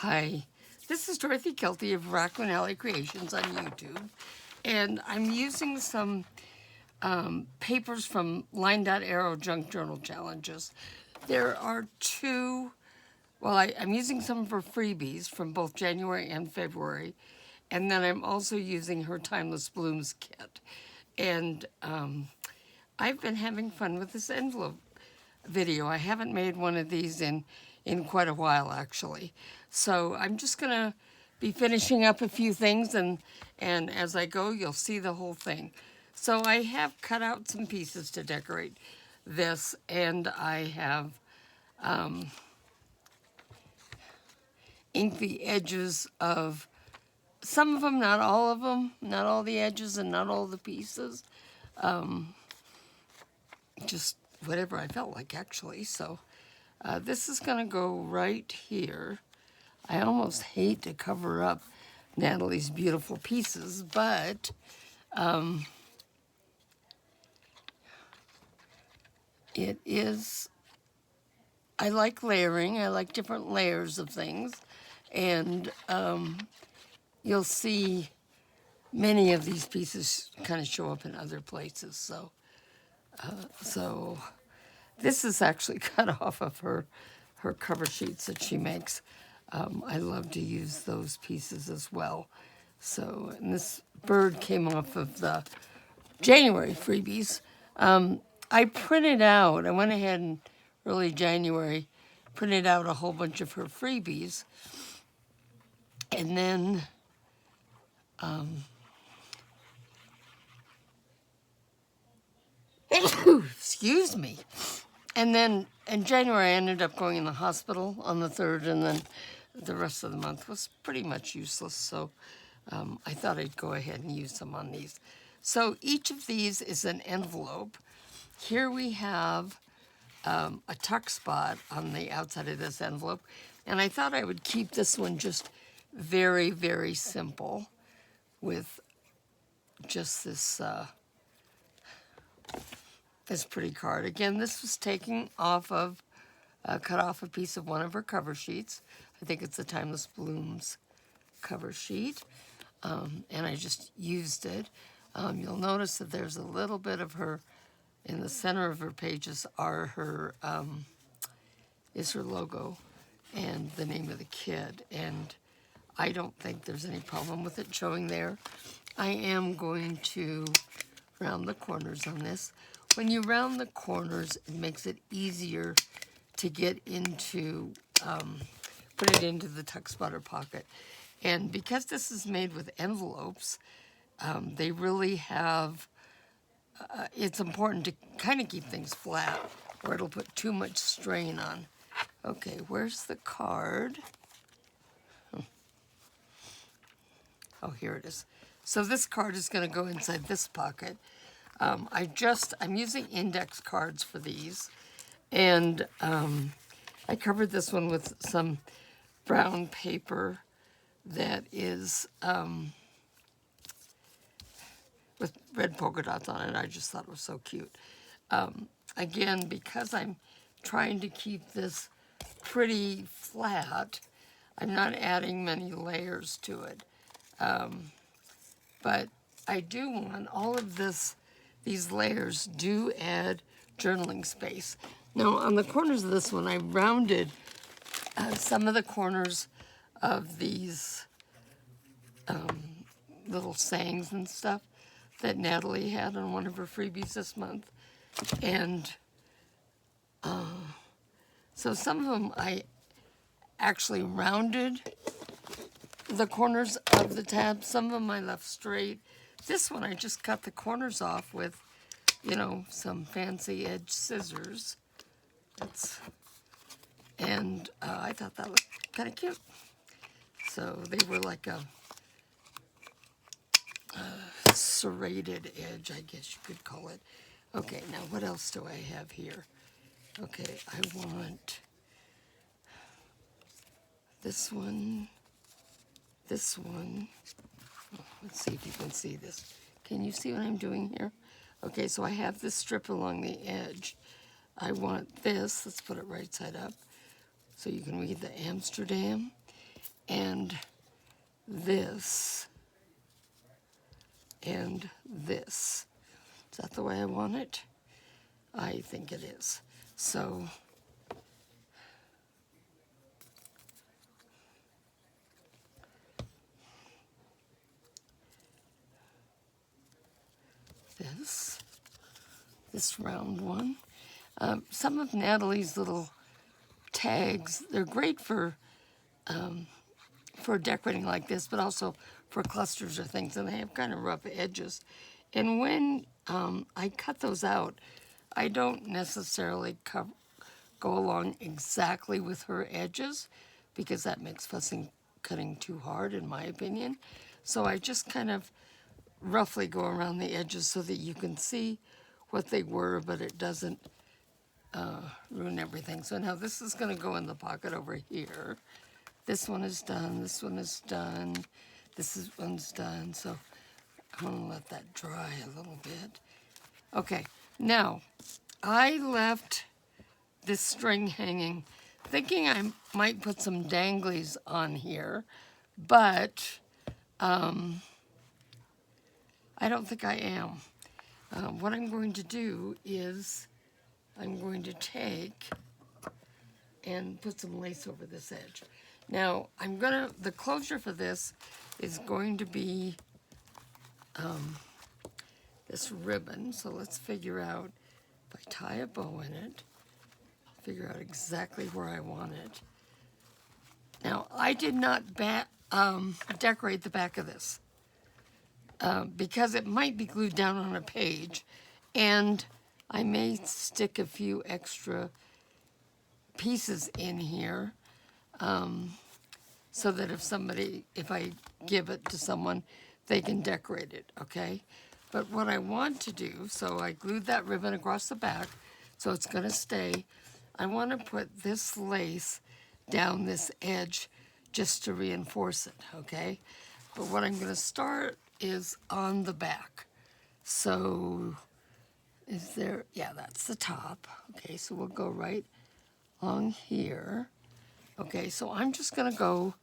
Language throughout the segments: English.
Hi, this is Dorothy Kelty of Raccoon Alley Creations on YouTube, and I'm using some papers from LineDotArrow Junk Journal Challenges. There are two, I'm using some for freebies from both January and February, and then I'm also using her Timeless Blooms kit. And I've been having fun with this envelope video. I haven't made one of these in quite a while, actually. So I'm just gonna be finishing up a few things, and as I go, you'll see the whole thing. So I have cut out some pieces to decorate this, and I have inked the edges of some of them, not all of them, not all the edges and not all the pieces. Just whatever I felt like, actually. So this is going to go right here. I almost hate to cover up Nathalie's beautiful pieces, but it is, I like layering. I like different layers of things. And you'll see many of these pieces kind of show up in other places. So this is actually cut off of her cover sheets that she makes. I love to use those pieces as well. So, and this bird came off of the January freebies. I printed out, I went ahead and early January, printed out a whole bunch of her freebies. And then excuse me. And then in January, I ended up going in the hospital on the 3rd, and then the rest of the month was pretty much useless. So I thought I'd go ahead and use some on these. So each of these is an envelope. Here we have a tuck spot on the outside of this envelope. And I thought I would keep this one just very, very simple with just this this pretty card. Again, this was taken off of, cut off a piece of one of her cover sheets. I think it's the Timeless Blooms cover sheet. And I just used it. You'll notice that there's a little bit of her, in the center of her pages are her, is her logo and the name of the kid. And I don't think there's any problem with it showing there. I am going to round the corners on this. When you round the corners, it makes it easier to get into, put it into the tuck spot or pocket. And because this is made with envelopes, they really have, it's important to kind of keep things flat or it'll put too much strain on. Okay, where's the card? Oh, here it is. So this card is going to go inside this pocket. I'm using index cards for these, and I covered this one with some brown paper that is with red polka dots on it. I just thought it was so cute. Again, because I'm trying to keep this pretty flat, I'm not adding many layers to it. But I do want all of these layers do add journaling space. Now, on the corners of this one, I rounded some of the corners of these little sayings and stuff that Nathalie had on one of her freebies this month. And so some of them I actually rounded the corners of the tab. Some of them I left straight. This one I just cut the corners off with, you know, some fancy edge scissors. And I thought that looked kind of cute. So they were like a serrated edge, I guess you could call it. Okay, now what else do I have here? Okay, I want this one. This one, let's see if you can see this. Can you see what I'm doing here? Okay, so I have this strip along the edge. I want this, let's put it right side up so you can read the Amsterdam. and this, and this. Is that the way I want it? I think it is. So this round one. Some of Nathalie's little tags, they're great for decorating like this, but also for clusters or things, and they have kind of rough edges. And when I cut those out, I don't necessarily go along exactly with her edges, because that makes fussing cutting too hard, in my opinion. So I just kind of roughly go around the edges so that you can see what they were, but it doesn't ruin everything. So now this is going to go in the pocket over here. This one is done, this one is done, one's done, so I'm going to let that dry a little bit. Okay, now I left this string hanging, thinking I might put some danglies on here, but I don't think I am. What I'm going to do is I'm going to take and put some lace over this edge. Now, the closure for this is going to be this ribbon. So let's figure out, if I tie a bow in it, I'll figure out exactly where I want it. Now, I did not decorate the back of this because it might be glued down on a page, and I may stick a few extra pieces in here so that if I give it to someone, they can decorate it, okay? But what I want to do, so I glued that ribbon across the back, so it's gonna stay. I wanna put this lace down this edge just to reinforce it, okay? But what I'm gonna start is on the back. So yeah, that's the top. Okay, so we'll go right along here. Okay, so I'm just gonna go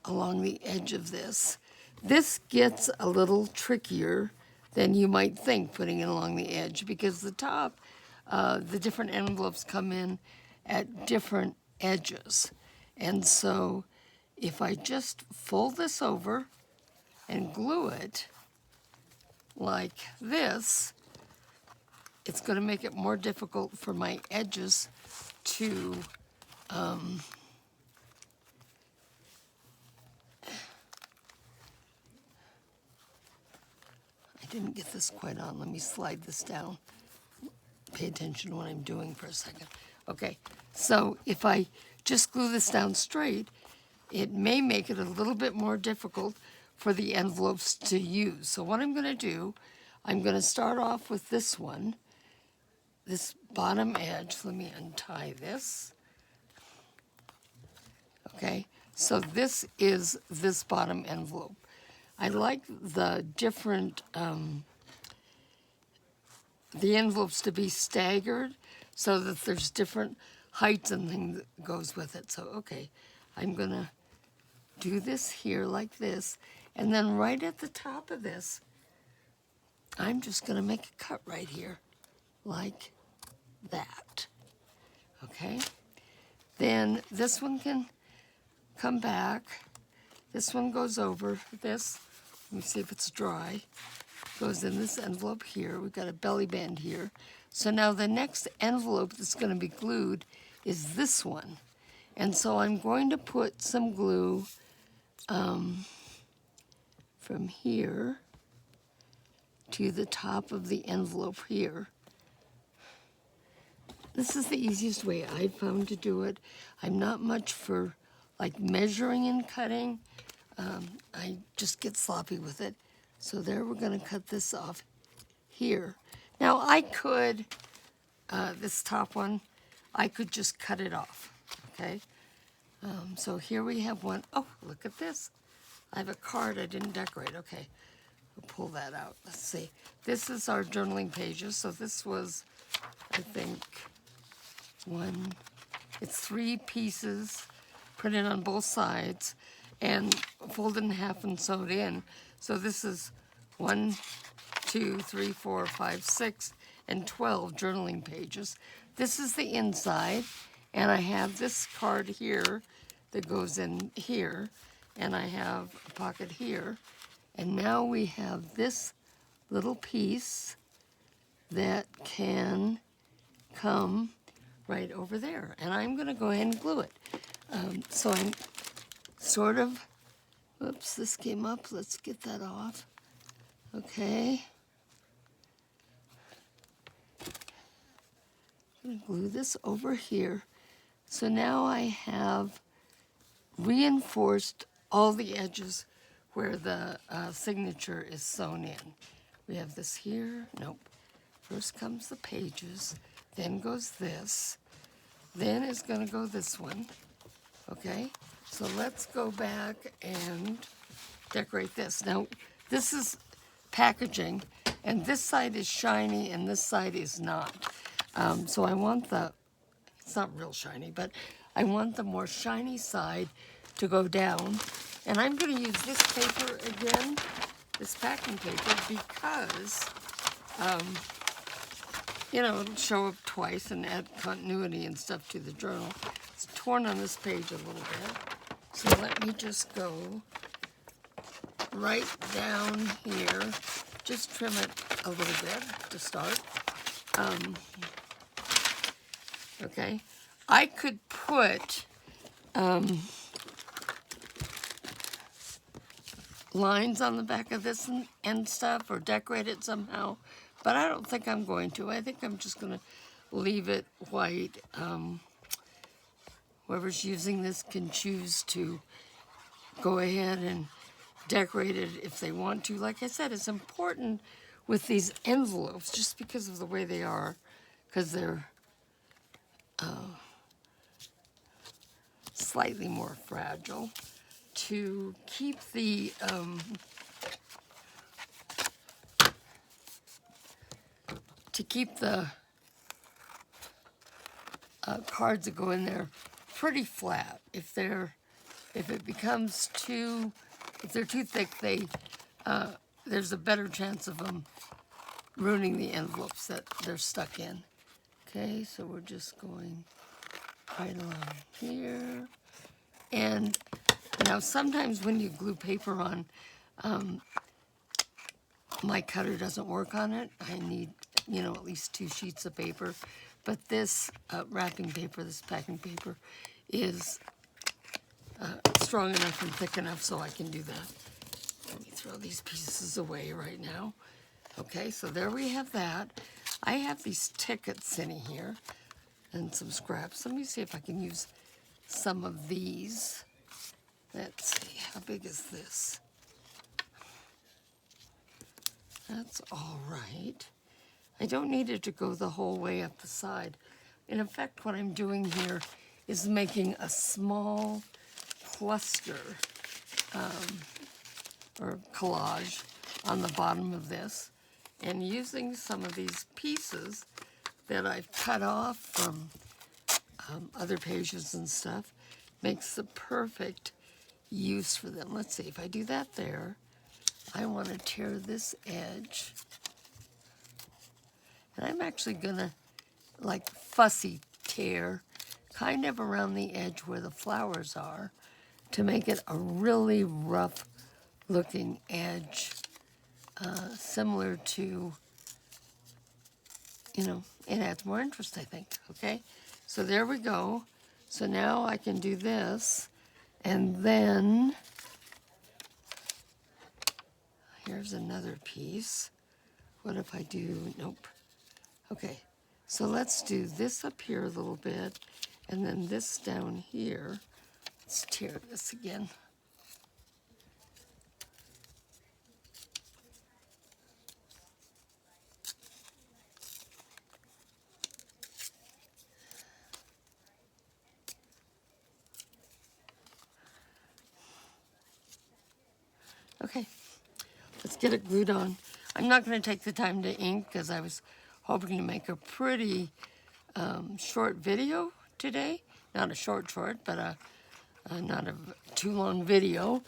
along the edge of this. This gets a little trickier than you might think, putting it along the edge, because the top, the different envelopes come in at different edges. And so if I just fold this over and glue it like this, it's going to make it more difficult for my edges to I didn't get this quite on. Let me slide this down. Pay attention to what I'm doing for a second. Okay, so if I just glue this down straight, it may make it a little bit more difficult for the envelopes to use. So what I'm going to do, I'm going to start off with this one, this bottom edge. Let me untie this. Okay, so this is this bottom envelope. I like the different, the envelopes to be staggered so that there's different heights and things that goes with it. So, okay, I'm gonna do this here like this, and then right at the top of this, I'm just gonna make a cut right here, like that, okay? Then this one can come back. This one goes over this. Let me see if it's dry. Goes in this envelope here. We've got a belly band here. So now the next envelope that's going to be glued is this one. And so I'm going to put some glue from here to the top of the envelope here. This is the easiest way I've found to do it. I'm not much for like measuring and cutting. I just get sloppy with it. So there, we're gonna cut this off here. Now I could, this top one, I could just cut it off, okay? So here we have one. Oh, look at this. I have a card I didn't decorate. Okay, we'll pull that out. Let's see. This is our journaling pages. So this was, I think, it's 3 pieces print it on both sides, and fold it in half and sew it in. So this is 1, 2, 3, 4, 5, 6, and 12 journaling pages. This is the inside, and I have this card here that goes in here, and I have a pocket here. And now we have this little piece that can come right over there. And I'm going to go ahead and glue it. So I'm sort of, whoops, this came up. Let's get that off. Okay. I'm going to glue this over here. So now I have reinforced all the edges where the signature is sewn in. We have this here. Nope. First comes the pages. Then goes this. Then is going to go this one. Okay? So let's go back and decorate this. Now, this is packaging, and this side is shiny, and this side is not. So I want it's not real shiny, but I want the more shiny side to go down. And I'm going to use this paper again, this packing paper, because, it'll show up twice and add continuity and stuff to the journal. It's torn on this page a little bit. So let me just go right down here. Just trim it a little bit to start. Okay. I could put lines on the back of this and stuff, or decorate it somehow, but I don't think I'm going to. I think I'm just going to leave it white. Whoever's using this can choose to go ahead and decorate it if they want to. Like I said, it's important with these envelopes, just because of the way they are, because they're slightly more fragile, to keep the cards that go in there pretty flat. If they're too thick, there's a better chance of them ruining the envelopes that they're stuck in. Okay, so we're just going right along here. And now sometimes when you glue paper on, my cutter doesn't work on it. I need, at least 2 sheets of paper. But this wrapping paper, this packing paper, is strong enough and thick enough so I can do that. Let me throw these pieces away right now. Okay, so there we have that. I have these tickets in here and some scraps. Let me see if I can use some of these. Let's see, how big is this? That's all right. I don't need it to go the whole way up the side. In effect, what I'm doing here is making a small cluster or collage on the bottom of this, and using some of these pieces that I've cut off from other pages and stuff makes the perfect use for them. Let's see, if I do that there, I want to tear this edge. And I'm actually going to, like, fussy tear kind of around the edge where the flowers are to make it a really rough looking edge, similar to, it adds more interest, I think. Okay, so there we go. So now I can do this, and then here's another piece. What if I do, nope. Okay, so let's do this up here a little bit, and then this down here. Let's tear this again. Okay, let's get it glued on. I'm not going to take the time to ink because I was hoping to make a pretty short video today. Not a short, but not a too long video,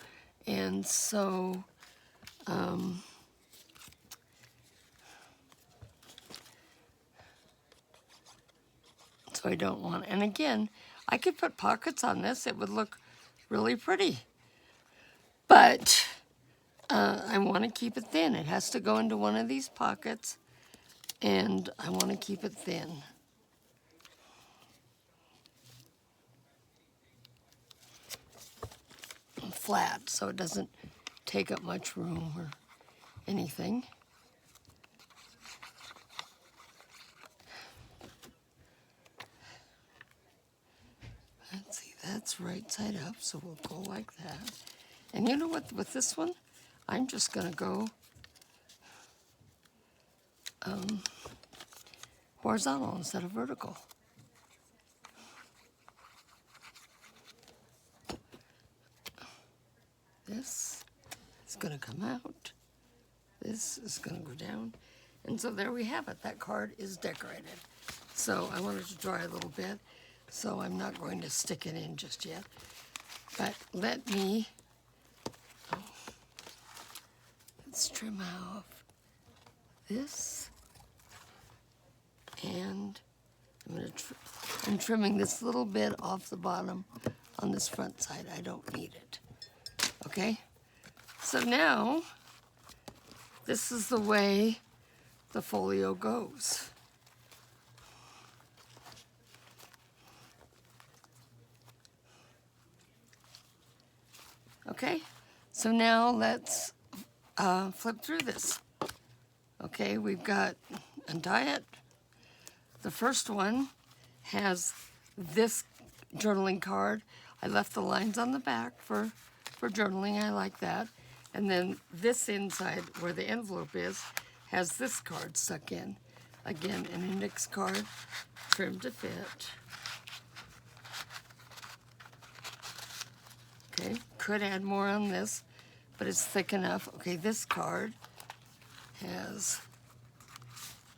and so so I don't want, and again, I could put pockets on this. It would look really pretty, but I want to keep it thin. It has to go into one of these pockets, and I want to keep it thin. Flat, so it doesn't take up much room or anything. Let's see, that's right side up, so we'll go like that. And you know what, with this one, I'm just gonna go horizontal instead of vertical. This is gonna come out. This is gonna go down. And so there we have it. That card is decorated. So I wanted to dry a little bit, so I'm not going to stick it in just yet. But let me, let's trim off this. And I'm trimming this little bit off the bottom on this front side. I don't need it. Okay? So now, this is the way the folio goes. Okay? So now let's flip through this. Okay, we've got untie it. The first one has this journaling card. I left the lines on the back for journaling. I like that. And then this inside where the envelope is has this card stuck in. Again, an index card, trimmed to fit. Okay, could add more on this, but it's thick enough. Okay, this card has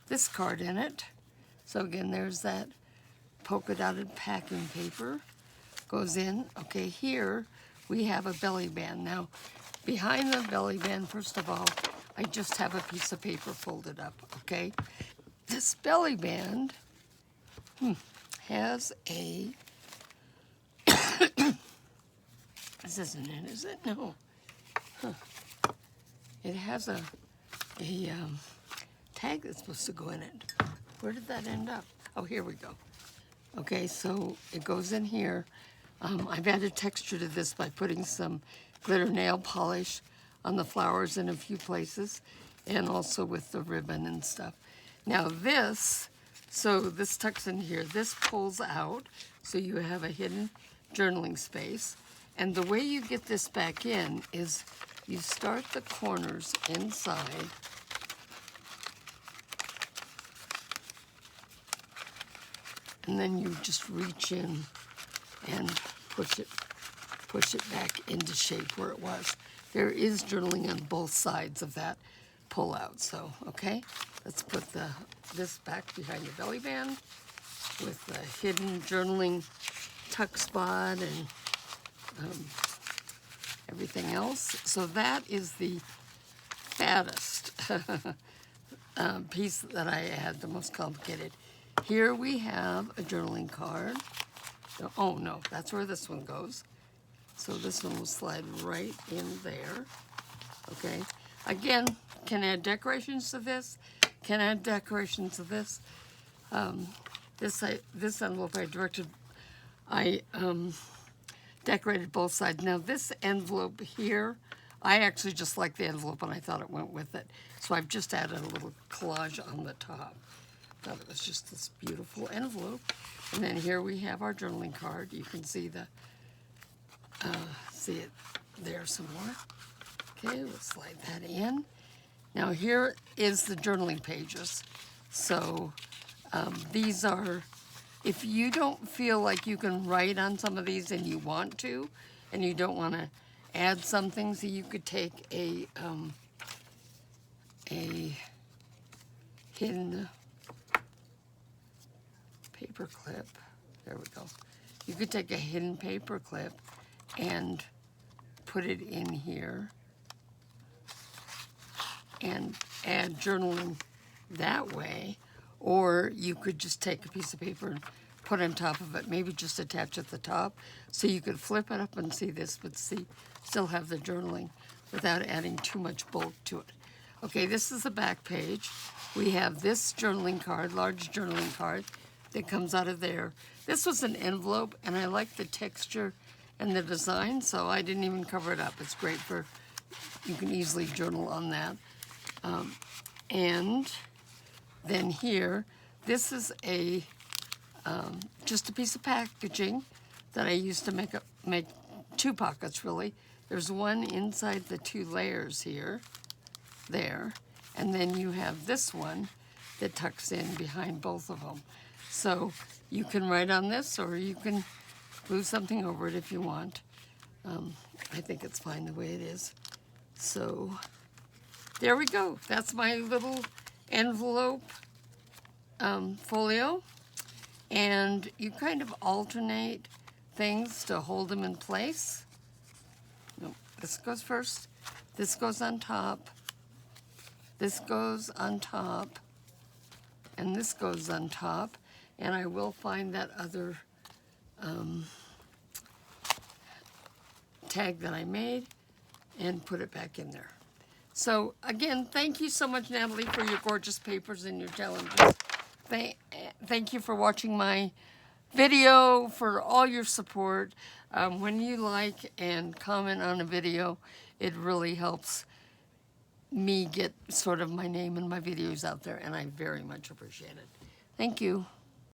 this card in it. So again, there's that polka dotted packing paper. Goes in. Okay, here we have a belly band. Now, behind the belly band, first of all, I just have a piece of paper folded up, okay? This belly band has a, this isn't it, is it? No. Huh. It has a tag that's supposed to go in it. Where did that end up? Oh, here we go. Okay, so it goes in here. I've added texture to this by putting some glitter nail polish on the flowers in a few places, and also with the ribbon and stuff. Now this, so this tucks in here. This pulls out, so you have a hidden journaling space. And the way you get this back in is you start the corners inside. And then you just reach in and push it back into shape where it was. There is journaling on both sides of that pull out. So, okay, let's put this back behind the belly band with the hidden journaling tuck spot and everything else. So that is the fattest piece that I had, the most complicated. Here we have a journaling card. Oh no, that's where this one goes. So this one will slide right in there. Okay. Again, can add decorations to this. Can add decorations to this. This envelope I decorated both sides. Now this envelope here, I actually just like the envelope and I thought it went with it. So I've just added a little collage on the top. Thought it was just this beautiful envelope. And then here we have our journaling card. You can see see it there some more. Okay, we'll slide that in. Now here is the journaling pages. So these are, if you don't feel like you can write on some of these and you want to, and you don't want to add something, so you could take a hidden paper clip. There we go. You could take a hidden paper clip and put it in here and add journaling that way. Or you could just take a piece of paper and put on top of it, maybe just attach at the top, so you could flip it up and see this, but still have the journaling without adding too much bulk to it. Okay, this is the back page. We have this journaling card, large journaling card, that comes out of there. This was an envelope, and I like the texture and the design, so I didn't even cover it up. It's great for, you can easily journal on that. And then here, this is a just a piece of packaging that I used to make two pockets, really. There's one inside the two layers here, there, and then you have this one that tucks in behind both of them. So you can write on this, or you can glue something over it if you want. I think it's fine the way it is. So there we go. That's my little envelope folio. And you kind of alternate things to hold them in place. No, this goes first. This goes on top. This goes on top. And this goes on top. And I will find that other tag that I made and put it back in there. So again, thank you so much, Natalie, for your gorgeous papers and your challenges. Thank you for watching my video, for all your support. When you like and comment on a video, it really helps me get sort of my name and my videos out there, and I very much appreciate it. Thank you.